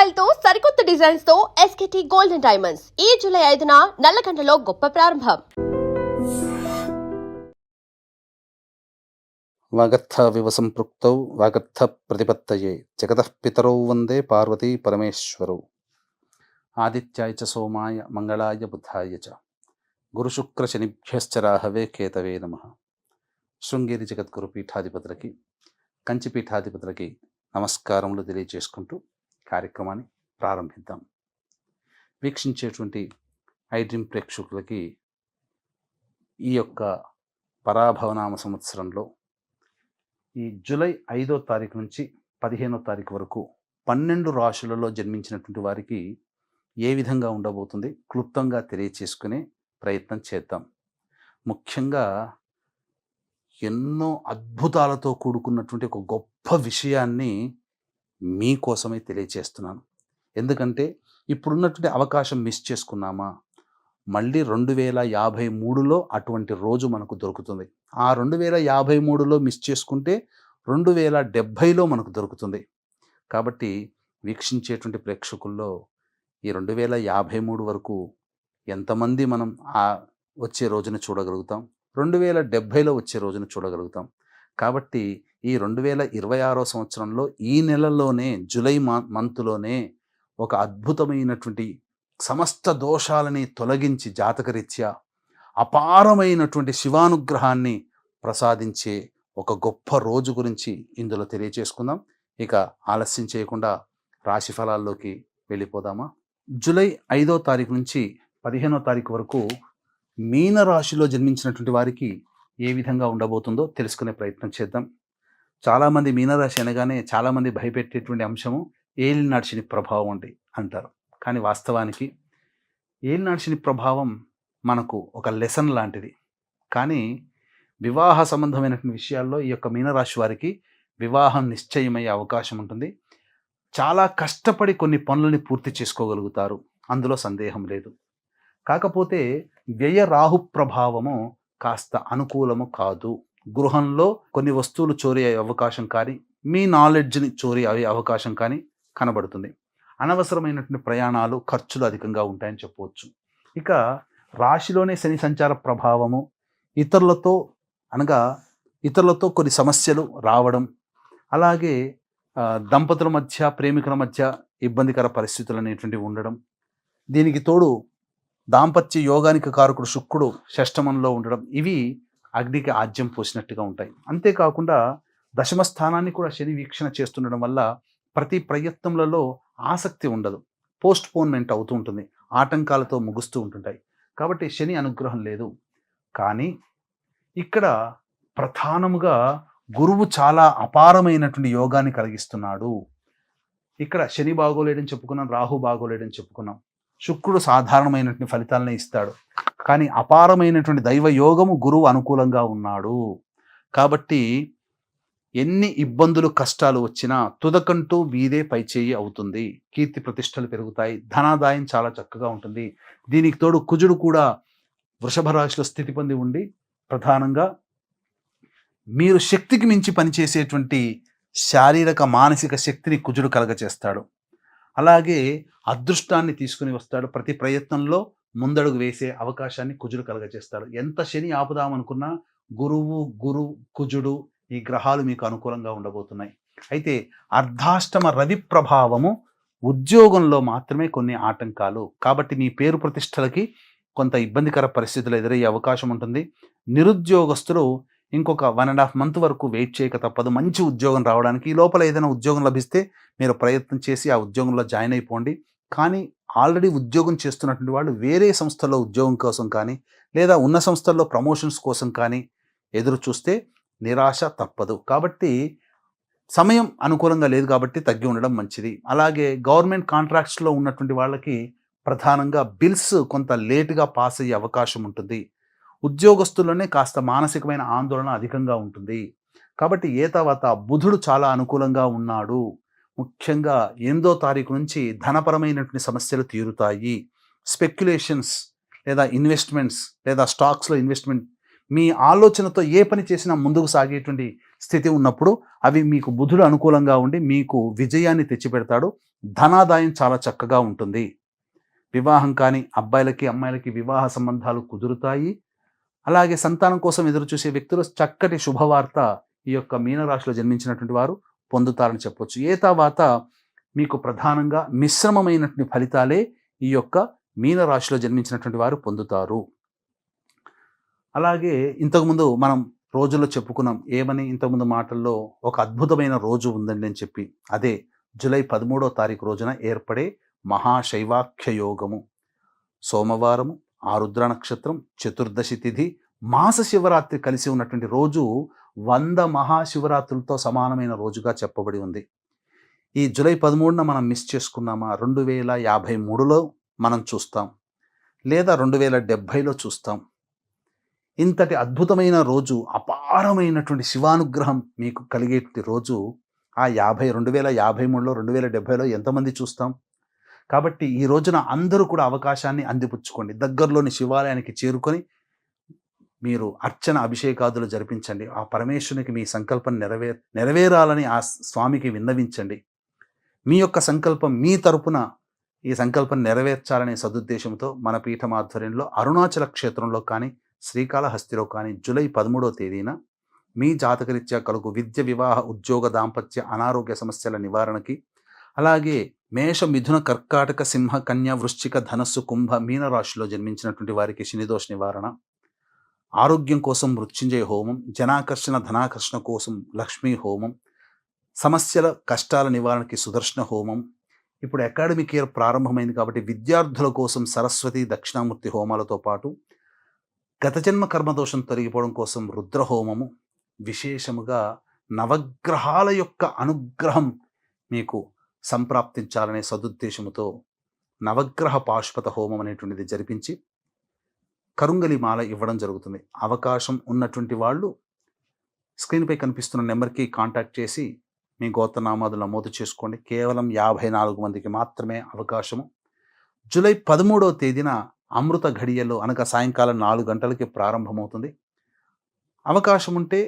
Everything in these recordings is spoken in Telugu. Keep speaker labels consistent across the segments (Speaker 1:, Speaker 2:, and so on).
Speaker 1: స్టైల్తో సరికొత్త డిజైన్స్ తో ఎస్కేటీ గోల్డెన్ డైమండ్స్ ఈ జూలై 5న నల్లగండలో గొప్ప ప్రారంభం.
Speaker 2: వాగర్థ సంపృక్తౌ వాగర్థ ప్రతిపత్తయే జగతః పితరౌ వందే పార్వతీ పరమేశ్వరౌ. ఆదిత్యాయ చ సోమాయ మంగళాయ బుధాయ చ గురుశుక్ర శనిభ్యశ్చ రాహవే కేతవే నమః. శృంగేరి జగద్గురు పీఠాధిపతులకి, కంచి పీఠాధిపతులకి నమస్కారములు తెలియజేసుకుంటూ కార్యక్రమాన్ని ప్రారంభిద్దాం. వీక్షించేటువంటి ఐడ్రీమ్ ప్రేక్షకులకి ఈ యొక్క పరాభవనామ సంవత్సరంలో ఈ జూలై 5వ తారీఖు నుంచి 15వ తారీఖు వరకు 12 రాశులలో జన్మించినటువంటి వారికి ఏ విధంగా ఉండబోతుంది క్లుప్తంగా తెలియచేసుకునే ప్రయత్నం చేద్దాం. ముఖ్యంగా ఎన్నో అద్భుతాలతో కూడుకున్నటువంటి ఒక గొప్ప విషయాన్ని మీకోసమే తెలియచేస్తున్నాను. ఎందుకంటే ఇప్పుడున్నటువంటి అవకాశం మిస్ చేసుకున్నామా, మళ్ళీ 2053లో అటువంటి రోజు మనకు దొరుకుతుంది. ఆ 2053లో మిస్ చేసుకుంటే 2070లో మనకు దొరుకుతుంది. కాబట్టి వీక్షించేటువంటి ప్రేక్షకుల్లో ఈ 2053 వరకు ఎంతమంది మనం ఆ వచ్చే రోజున చూడగలుగుతాం, 2070లో వచ్చే రోజున చూడగలుగుతాం. కాబట్టి ఈ 2026 సంవత్సరంలో ఈ నెలలోనే జూలై మంత్లోనే ఒక అద్భుతమైనటువంటి సమస్త దోషాలని తొలగించి జాతకరీత్యా అపారమైనటువంటి శివానుగ్రహాన్ని ప్రసాదించే ఒక గొప్ప రోజు గురించి ఇందులో తెలియచేసుకుందాం. ఇక ఆలస్యం చేయకుండా రాశి ఫలాల్లోకి వెళ్ళిపోదామా. జూలై 5వ తారీఖు నుంచి 15వ తారీఖు వరకు మీనరాశిలో జన్మించినటువంటి వారికి ఏ విధంగా ఉండబోతుందో తెలుసుకునే ప్రయత్నం చేద్దాం. చాలామంది మీనరాశి అనగానే చాలామంది భయపెట్టేటువంటి అంశము ఏలినాటి శని ప్రభావం అంటారు. కానీ వాస్తవానికి ఏలినాటి శని ప్రభావం మనకు ఒక లెసన్ లాంటిది. కానీ వివాహ సంబంధమైనటువంటి విషయాల్లో ఈ యొక్క మీనరాశి వారికి వివాహం నిశ్చయమయ్యే అవకాశం ఉంటుంది. చాలా కష్టపడి కొన్ని పనులని పూర్తి చేసుకోగలుగుతారు, అందులో సందేహం లేదు. కాకపోతే వ్యయ రాహు ప్రభావము కాస్త అనుకూలము కాదు. గృహంలో కొన్ని వస్తువులు చోరీ అయ్యే అవకాశం కానీ, మీ నాలెడ్జ్ని చోరీ అయ్యే అవకాశం కానీ కనబడుతుంది. అనవసరమైనటువంటి ప్రయాణాలు, ఖర్చులు అధికంగా ఉంటాయని చెప్పవచ్చు. ఇక రాశిలోనే శని సంచార ప్రభావము ఇతరులతో కొన్ని సమస్యలు రావడం, అలాగే దంపతుల మధ్య, ప్రేమికుల మధ్య ఇబ్బందికర పరిస్థితులు అనేటువంటివి ఉండడం, దీనికి తోడు దాంపత్య యోగానికి కారకుడు శుక్రుడు షష్టమంలో ఉండడం, ఇవి అగ్నికి ఆజ్యం పోసినట్టుగా ఉంటాయి. అంతేకాకుండా దశమ స్థానాన్ని కూడా శని వీక్షణ చేస్తుండడం వల్ల ప్రతి ప్రయత్నములలో ఆసక్తి ఉండదు, పోస్ట్ పోన్మెంట్ అవుతూ ఉంటుంది, ఆటంకాలతో ముగుస్తూ ఉంటుంటాయి. కాబట్టి శని అనుగ్రహం లేదు. కానీ ఇక్కడ ప్రధానముగా గురువు చాలా అపారమైనటువంటి యోగాన్ని కలిగిస్తున్నాడు. ఇక్కడ శని బాగోలేడని చెప్పుకున్నాం, రాహు బాగోలేడని చెప్పుకున్నాం, శుక్రుడు సాధారణమైనటువంటి ఫలితాలనే ఇస్తాడు. కానీ అపారమైనటువంటి దైవ యోగము గురువు అనుకూలంగా ఉన్నాడు. కాబట్టి ఎన్ని ఇబ్బందులు, కష్టాలు వచ్చినా తుదకంటూ మీదే పైచేయి అవుతుంది. కీర్తి ప్రతిష్టలు పెరుగుతాయి, ధనాదాయం చాలా చక్కగా ఉంటుంది. దీనికి తోడు కుజుడు కూడా వృషభ రాశిలో స్థితి పొంది ఉండి ప్రధానంగా మీరు శక్తికి మించి పనిచేసేటువంటి శారీరక మానసిక శక్తిని కుజుడు కలగచేస్తాడు. అలాగే అదృష్టాన్ని తీసుకుని వస్తాడు. ప్రతి ప్రయత్నంలో ముందడుగు వేసే అవకాశాన్ని కుజుడు కలగచేస్తాడు. ఎంత శని ఆపుదామనుకున్నా కుజుడు ఈ గ్రహాలు మీకు అనుకూలంగా ఉండబోతున్నాయి. అయితే అర్ధాష్టమ రవి ప్రభావము ఉద్యోగంలో మాత్రమే కొన్ని ఆటంకాలు. కాబట్టి మీ పేరు ప్రతిష్టలకి కొంత ఇబ్బందికర పరిస్థితులు ఎదురయ్యే అవకాశం ఉంటుంది. నిరుద్యోగస్తులు ఇంకొక 1.5 month వరకు వెయిట్ చేయక తప్పదు మంచి ఉద్యోగం రావడానికి. ఈ లోపల ఏదైనా ఉద్యోగం లభిస్తే మీరు ప్రయత్నం చేసి ఆ ఉద్యోగంలో జాయిన్ అయిపోండి. కానీ ఆల్రెడీ ఉద్యోగం చేస్తున్నటువంటి వాళ్ళు వేరే సంస్థల్లో ఉద్యోగం కోసం కానీ, లేదా ఉన్న సంస్థల్లో ప్రమోషన్స్ కోసం కానీ ఎదురు చూస్తే నిరాశ తప్పదు. కాబట్టి సమయం అనుకూలంగా లేదు కాబట్టి తగ్గి ఉండడం మంచిది. అలాగే గవర్నమెంట్ కాంట్రాక్ట్స్లో ఉన్నటువంటి వాళ్ళకి ప్రధానంగా బిల్స్ కొంత లేటుగా పాస్ అయ్యే అవకాశం ఉంటుంది. ఉద్యోగస్తుల్లోనే కాస్త మానసికమైన ఆందోళన అధికంగా ఉంటుంది. కాబట్టి తర్వాత బుధుడు చాలా అనుకూలంగా ఉన్నాడు. ముఖ్యంగా 8వ తారీఖు నుంచి ధనపరమైనటువంటి సమస్యలు తీరుతాయి. స్పెక్యులేషన్స్ లేదా ఇన్వెస్ట్మెంట్స్ లేదా స్టాక్స్లో ఇన్వెస్ట్మెంట్, మీ ఆలోచనతో ఏ పని చేసినా ముందుకు సాగేటువంటి స్థితి ఉన్నప్పుడు అవి మీకు బుధుడు అనుకూలంగా ఉండి మీకు విజయాన్ని తెచ్చిపెడతాడు. ధనాదాయం చాలా చక్కగా ఉంటుంది. వివాహం కానీ అబ్బాయిలకి అమ్మాయిలకి వివాహ సంబంధాలు కుదురుతాయి. అలాగే సంతానం కోసం ఎదురు చూసే వ్యక్తులు చక్కటి శుభవార్త ఈ యొక్క మీనరాశిలో జన్మించినటువంటి వారు పొందుతారని చెప్పొచ్చు. ఏ తర్వాత మీకు ప్రధానంగా మిశ్రమమైనటువంటి ఫలితాలే ఈ యొక్క మీనరాశిలో జన్మించినటువంటి వారు పొందుతారు. అలాగే ఇంతకుముందు మనం రోజుల్లో చెప్పుకున్నాం ఏమని, ఇంతకుముందు మాటల్లో ఒక అద్భుతమైన రోజు ఉందండి అని చెప్పి. అదే జూలై 13వ తారీఖు రోజున ఏర్పడే మహాశైవాఖ్య యోగము. సోమవారము, ఆరుద్ర నక్షత్రం, చతుర్దశి తిథి, మాస శివరాత్రి కలిసి ఉన్నటువంటి రోజు 100 మహాశివరాత్రులతో సమానమైన రోజుగా చెప్పబడి ఉంది. ఈ జూలై 13న మనం మిస్ చేసుకున్నామా 2053లో మనం చూస్తాం, లేదా 2070లో చూస్తాం. ఇంతటి అద్భుతమైన రోజు, అపారమైనటువంటి శివానుగ్రహం మీకు కలిగేటువంటి రోజు ఆ 2053లో 2070లో ఎంతమంది చూస్తాం? కాబట్టి ఈ రోజున అందరూ కూడా అవకాశాన్ని అందిపుచ్చుకోండి. దగ్గరలోని శివాలయానికి చేరుకొని మీరు అర్చన అభిషేకాదులు జరిపించండి. ఆ పరమేశ్వరునికి మీ సంకల్పం నెరవేరాలని ఆ స్వామికి విన్నవించండి. మీ యొక్క సంకల్పం, మీ తరపున ఈ సంకల్పం నెరవేర్చాలనే సదుద్దేశంతో మన పీఠం ఆధ్వర్యంలో అరుణాచల క్షేత్రంలో కానీ శ్రీకాళహస్తిలో కానీ జూలై 13వ తేదీన మీ జాతకరీత్యా కలుగు విద్య, వివాహ, ఉద్యోగ, దాంపత్య, అనారోగ్య సమస్యల నివారణకి, అలాగే మేష, మిథున, కర్కాటక, సింహ, కన్య, వృశ్చిక, ధనస్సు, కుంభ, మీన రాశిలో జన్మించినటువంటి వారికి శనిదోష నివారణ, ఆరోగ్యం కోసం మృత్యుంజయ హోమం, జనాకర్షణ, ధనాకర్షణ కోసం లక్ష్మీ హోమం, సమస్యల కష్టాల నివారణకి సుదర్శన హోమం. ఇప్పుడు అకాడమిక్ ఇయర్ ప్రారంభమైంది కాబట్టి విద్యార్థుల కోసం సరస్వతి, దక్షిణామూర్తి హోమాలతో పాటు గత జన్మ కర్మదోషం తొలగిపోవడం కోసం రుద్రహోమము, విశేషముగా నవగ్రహాల యొక్క అనుగ్రహం మీకు సంప్రాప్తించాలనే సదుద్దేశముతో నవగ్రహ పాశుపత హోమం అనేటువంటిది జరిపించి కరుంగలి మాల ఇవ్వడం జరుగుతుంది. అవకాశం ఉన్నటువంటి వాళ్ళు స్క్రీన్పై కనిపిస్తున్న నెంబర్కి కాంటాక్ట్ చేసి మీ గోత్రనామాదులు నమోదు చేసుకోండి. కేవలం 54 మందికి మాత్రమే అవకాశము. జూలై 13వ తేదీన అమృత ఘడియల్లో అనగా సాయంకాలం 4 గంటలకి ప్రారంభమవుతుంది. అవకాశం ఉంటే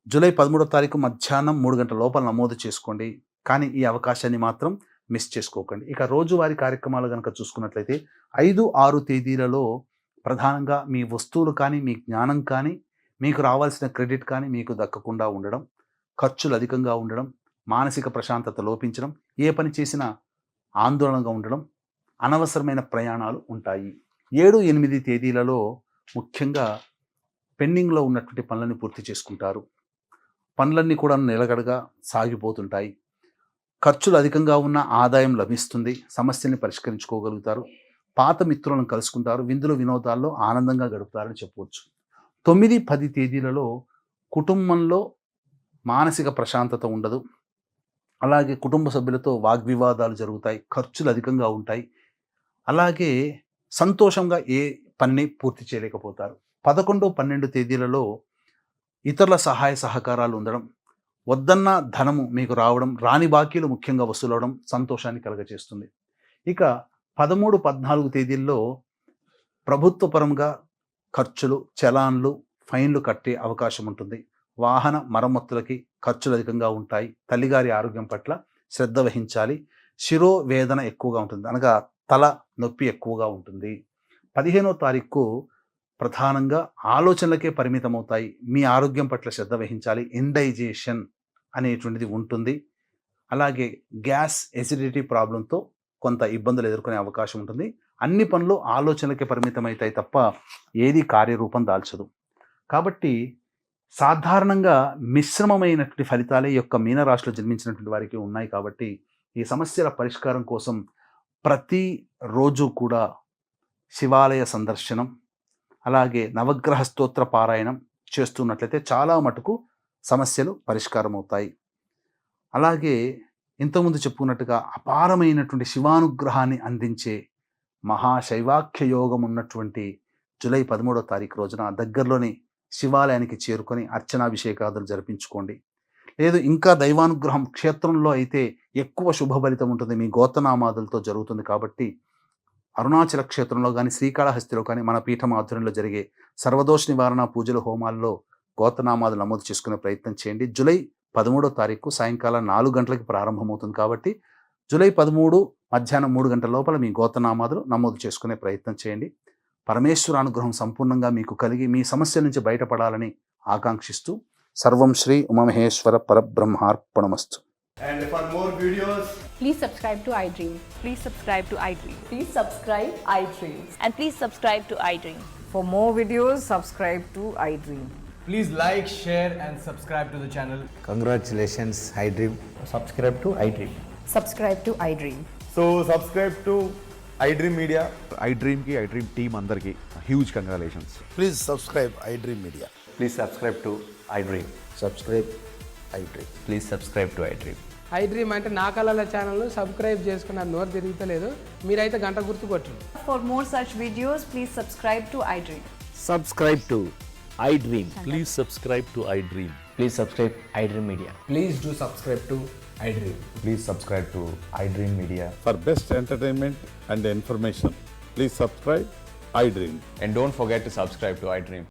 Speaker 2: జూలై 13వ తారీఖు మధ్యాహ్నం 3 గంటల లోపల నమోదు చేసుకోండి. కానీ ఈ అవకాశాన్ని మాత్రం మిస్ చేసుకోకండి. ఇక రోజువారీ కార్యక్రమాలు కనుక చూసుకున్నట్లయితే 5, 6 తేదీలలో ప్రధానంగా మీ వస్తువులు కానీ, మీ జ్ఞానం కానీ, మీకు రావాల్సిన క్రెడిట్ కానీ మీకు దక్కకుండా ఉండడం, ఖర్చులు అధికంగా ఉండడం, మానసిక ప్రశాంతత లోపించడం, ఏ పని చేసినా ఆందోళనగా ఉండడం, అనవసరమైన ప్రయాణాలు ఉంటాయి. 7, 8 తేదీలలో ముఖ్యంగా పెండింగ్లో ఉన్నటువంటి పనులని పూర్తి చేసుకుంటారు. పనులన్నీ కూడా నిలకడగా సాగిపోతుంటాయి. ఖర్చులు అధికంగా ఉన్న ఆదాయం లభిస్తుంది. సమస్యల్ని పరిష్కరించుకోగలుగుతారు. పాత మిత్రులను కలుసుకుంటారు. విందులు వినోదాల్లో ఆనందంగా గడుపుతారని చెప్పవచ్చు. 9, 10 తేదీలలో కుటుంబంలో మానసిక ప్రశాంతత ఉండదు. అలాగే కుటుంబ సభ్యులతో వాగ్వివాదాలు జరుగుతాయి. ఖర్చులు అధికంగా ఉంటాయి. అలాగే సంతోషంగా ఏ పని పూర్తి చేయలేకపోతారు. 11, 12 తేదీలలో ఇతరుల సహాయ సహకారాలు ఉండడం, వద్దన్న ధనము మీకు రావడం, రాని బాకీలు ముఖ్యంగా వసూలవడం సంతోషాన్ని కలుగజేస్తుంది. ఇక 13, 14 తేదీల్లో ప్రభుత్వపరంగా ఖర్చులు, చలాన్లు, ఫైన్లు కట్టే అవకాశం ఉంటుంది. వాహన మరమ్మతులకి ఖర్చులు అధికంగా ఉంటాయి. తల్లిగారి ఆరోగ్యం పట్ల శ్రద్ధ వహించాలి. శిరోవేదన ఎక్కువగా ఉంటుంది, అనగా తల నొప్పి ఎక్కువగా ఉంటుంది. 15వ తారీఖు ప్రధానంగా ఆలోచనలకే పరిమితమవుతాయి. మీ ఆరోగ్యం పట్ల శ్రద్ధ వహించాలి. ఇండైజేషన్ అనేటువంటిది ఉంటుంది. అలాగే గ్యాస్, ఎసిడిటీ ప్రాబ్లంతో కొంత ఇబ్బందులు ఎదుర్కొనే అవకాశం ఉంటుంది. అన్ని పనులు ఆలోచనలకే పరిమితమవుతాయి తప్ప ఏది కార్యరూపం దాల్చదు. కాబట్టి సాధారణంగా మిశ్రమమైనటువంటి ఫలితాలే యొక్క మీనరాశిలో జన్మించినటువంటి వారికి ఉన్నాయి. కాబట్టి ఈ సమస్యల పరిష్కారం కోసం ప్రతిరోజు కూడా శివాలయ సందర్శనం, అలాగే నవగ్రహ స్తోత్ర పారాయణం చేస్తున్నట్లయితే చాలా మటుకు సమస్యలు పరిష్కారం అవుతాయి. అలాగే ఇంతకుముందు చెప్పుకున్నట్టుగా అపారమైనటువంటి శివానుగ్రహాన్ని అందించే మహాశైవాఖ్య యోగం ఉన్నటువంటి జూలై 13వ తారీఖు రోజున దగ్గరలోని శివాలయానికి చేరుకొని అర్చనాభిషేకాదులు జరిపించుకోండి. లేదు ఇంకా దైవానుగ్రహం క్షేత్రంలో అయితే ఎక్కువ శుభ ఫలితం ఉంటుంది. మీ గోత్రనామాదులతో జరుగుతుంది కాబట్టి అరుణాచల క్షేత్రంలో కానీ శ్రీకాళహస్తిలో కానీ మన పీఠం ఆధ్వర్యంలో జరిగే సర్వదోష నివారణ పూజల హోమాల్లో గోత్రనామాలు నమోదు చేసుకునే ప్రయత్నం చేయండి. జూలై 13వ తారీఖు సాయంకాలం 4 గంటలకి ప్రారంభమవుతుంది కాబట్టి జూలై 13 మధ్యాహ్నం 3 గంటల లోపల మీ గోత్రనామాలు నమోదు చేసుకునే ప్రయత్నం చేయండి. పరమేశ్వర అనుగ్రహం సంపూర్ణంగా మీకు కలిగి మీ సమస్య నుంచి బయటపడాలని ఆకాంక్షిస్తూ సర్వం Shri Umamaheshwara పరబ్రహ్మార్పణమస్తు.
Speaker 3: And for more videos,
Speaker 4: Please subscribe to iDream.
Speaker 5: Please subscribe to iDream.
Speaker 4: Please subscribe iDream.
Speaker 5: And please subscribe to iDream.
Speaker 6: For more videos, subscribe to iDream.
Speaker 3: please like, share, and subscribe to the channel.
Speaker 7: Congratulations, iDream.
Speaker 8: subscribe to iDream.
Speaker 6: Subscribe to iDream.
Speaker 3: So, subscribe to iDream Media.
Speaker 9: iDream ki iDream team andarki huge congratulations.
Speaker 7: Please subscribe iDream Media.
Speaker 8: Please subscribe to iDream.
Speaker 7: Subscribe iDream.
Speaker 8: Please subscribe to iDream.
Speaker 10: iDream అంటే నా కళల ఛానల్ను సబ్స్క్రైబ్ చేసుకున్న నోరు తిరుగుతలేదు, మీరైతే గంట గుర్తు కొట్టండి.
Speaker 5: For more such videos, please subscribe to iDream.
Speaker 8: Subscribe to iDream.
Speaker 11: Please subscribe to iDream.
Speaker 8: Please subscribe iDream Media.
Speaker 3: Please do subscribe to iDream.
Speaker 8: Please subscribe to iDream Media.
Speaker 11: For best entertainment and information, please subscribe iDream.
Speaker 8: And don't forget to subscribe to iDream.